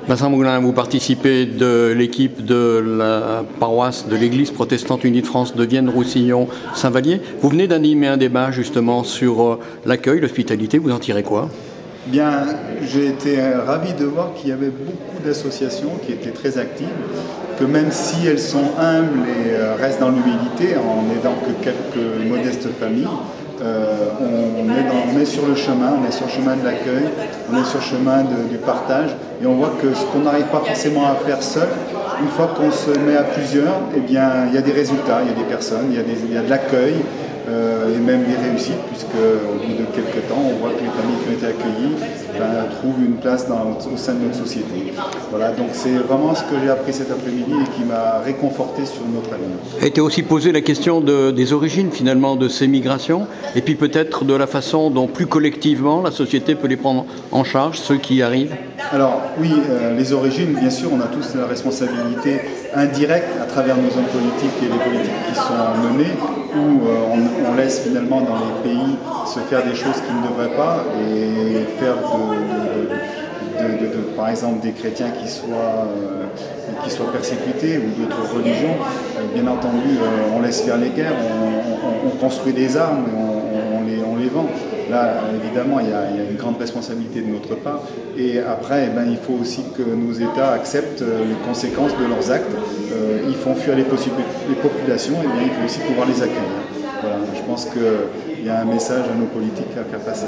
Vincent Moulin, vous participez de l'équipe de la paroisse de l'Église protestante unie de France de Vienne-Roussillon-Saint-Vallier. Vous venez d'animer un débat justement sur l'accueil, l'hospitalité. Vous en tirez quoi? Bien, j'ai été ravi de voir qu'il y avait beaucoup d'associations qui étaient très actives, que même si elles sont humbles et restent dans l'humilité en n'aidant que quelques modestes familles, on est sur le chemin, on est sur le chemin de l'accueil, on est sur le chemin du partage, et on voit que ce qu'on n'arrive pas forcément à faire seul, une fois qu'on se met à plusieurs, eh bien, il y a des résultats, il y a des personnes, il y a de l'accueil, et même des réussites, puisque au bout de quelques temps, on voit que les familles qui ont été accueilles trouvent une place au sein de notre société. Voilà, donc c'est vraiment ce que j'ai appris cet après-midi et qui m'a réconforté sur notre avenir. A été aussi posée la question des origines finalement de ces migrations, et puis peut-être de la façon dont plus collectivement la société peut les prendre en charge, ceux qui y arrivent. Alors oui, les origines, bien sûr, on a tous la responsabilité indirecte à travers nos hommes politiques et les politiques qui sont menées, où on laisse finalement dans les pays se faire des choses qui ne devraient pas et faire par exemple des chrétiens qui soient persécutés ou d'autres religions. Bien entendu, on laisse faire les guerres, on construit des armes et on les vend. Là, évidemment, il y a une grande responsabilité de notre part. Et après, il faut aussi que nos États acceptent les conséquences de leurs actes. Ils font fuir les populations, et bien il faut aussi pouvoir les accueillir. Voilà, je pense qu'il y a un message à nos politiques à faire passer.